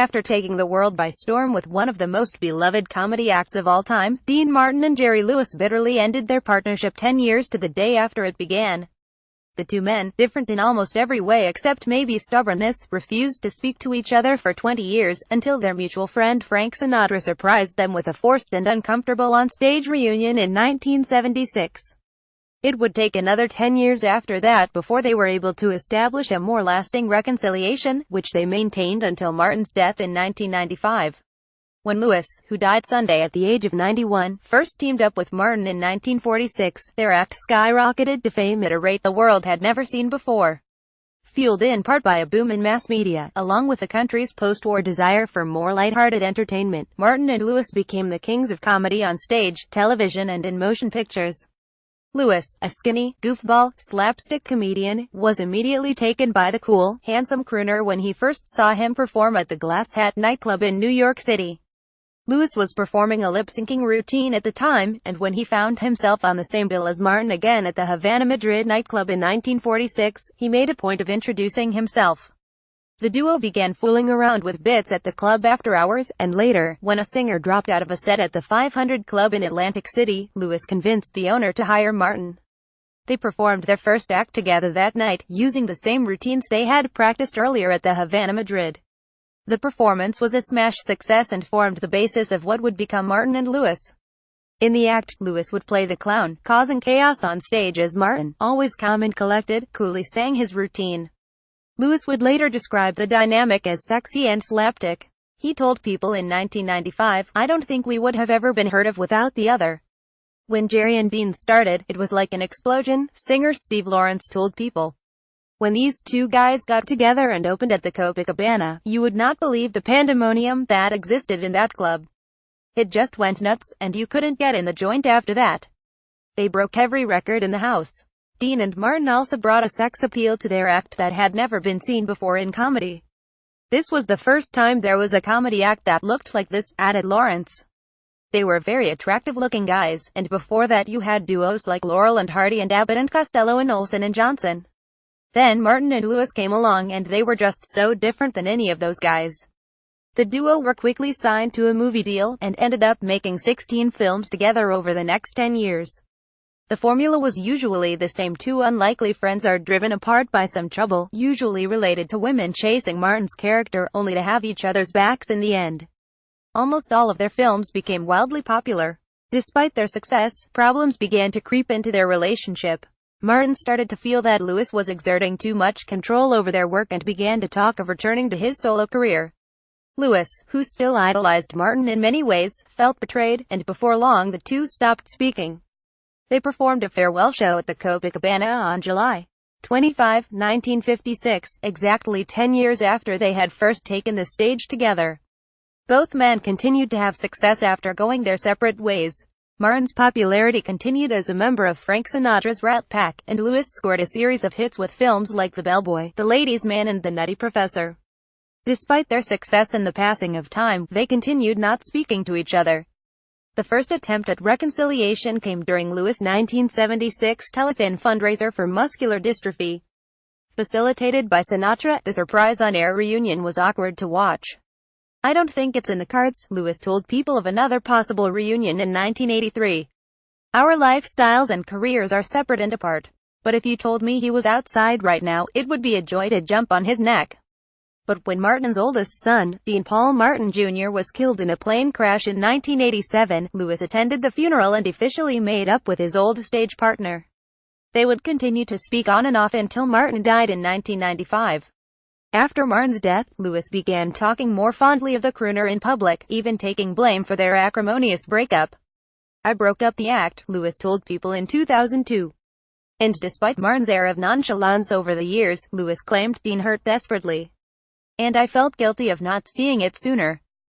After taking the world by storm with one of the most beloved comedy acts of all time, Dean Martin and Jerry Lewis bitterly ended their partnership 10 years to the day after it began. The two men, different in almost every way except maybe stubbornness, refused to speak to each other for 20 years, until their mutual friend Frank Sinatra surprised them with a forced and uncomfortable on-stage reunion in 1976. It would take another 10 years after that before they were able to establish a more lasting reconciliation, which they maintained until Martin's death in 1995. When Lewis, who died Sunday at the age of 91, first teamed up with Martin in 1946, their act skyrocketed to fame at a rate the world had never seen before. Fueled in part by a boom in mass media, along with the country's post-war desire for more lighthearted entertainment, Martin and Lewis became the kings of comedy on stage, television and in motion pictures. Lewis, a skinny, goofball, slapstick comedian, was immediately taken by the cool, handsome crooner when he first saw him perform at the Glass Hat nightclub in New York City. Lewis was performing a lip-syncing routine at the time, and when he found himself on the same bill as Martin again at the Havana Madrid nightclub in 1946, he made a point of introducing himself. The duo began fooling around with bits at the club after hours, and later, when a singer dropped out of a set at the 500 Club in Atlantic City, Lewis convinced the owner to hire Martin. They performed their first act together that night, using the same routines they had practiced earlier at the Havana Madrid. The performance was a smash success and formed the basis of what would become Martin and Lewis. In the act, Lewis would play the clown, causing chaos on stage as Martin, always calm and collected, coolly sang his routine. Lewis would later describe the dynamic as sexy and slapstick. He told People in 1995, "I don't think we would have ever been heard of without the other." When Jerry and Dean started, it was like an explosion, singer Steve Lawrence told People. When these two guys got together and opened at the Copacabana, you would not believe the pandemonium that existed in that club. It just went nuts, and you couldn't get in the joint after that. They broke every record in the house. Dean and Martin also brought a sex appeal to their act that had never been seen before in comedy. "This was the first time there was a comedy act that looked like this," added Lawrence. They were very attractive-looking guys, and before that you had duos like Laurel and Hardy and Abbott and Costello and Olsen and Johnson. Then Martin and Lewis came along and they were just so different than any of those guys. The duo were quickly signed to a movie deal, and ended up making 16 films together over the next 10 years. The formula was usually the same: two unlikely friends are driven apart by some trouble, usually related to women chasing Martin's character, only to have each other's backs in the end. Almost all of their films became wildly popular. Despite their success, problems began to creep into their relationship. Martin started to feel that Lewis was exerting too much control over their work and began to talk of returning to his solo career. Lewis, who still idolized Martin in many ways, felt betrayed, and before long the two stopped speaking. They performed a farewell show at the Copacabana on July 25, 1956, exactly 10 years after they had first taken the stage together. Both men continued to have success after going their separate ways. Martin's popularity continued as a member of Frank Sinatra's Rat Pack, and Lewis scored a series of hits with films like The Bellboy, The Ladies' Man and The Nutty Professor. Despite their success and the passing of time, they continued not speaking to each other. The first attempt at reconciliation came during Lewis' 1976 telethon fundraiser for muscular dystrophy. Facilitated by Sinatra, the surprise on-air reunion was awkward to watch. "I don't think it's in the cards," Lewis told People of another possible reunion in 1983. "Our lifestyles and careers are separate and apart. But if you told me he was outside right now, it would be a joy to jump on his neck." But when Martin's oldest son, Dean Paul Martin Jr., was killed in a plane crash in 1987, Lewis attended the funeral and officially made up with his old stage partner. They would continue to speak on and off until Martin died in 1995. After Martin's death, Lewis began talking more fondly of the crooner in public, even taking blame for their acrimonious breakup. "I broke up the act," Lewis told People in 2002. And despite Martin's air of nonchalance over the years, Lewis claimed, "Dean hurt desperately. And I felt guilty of not seeing it sooner."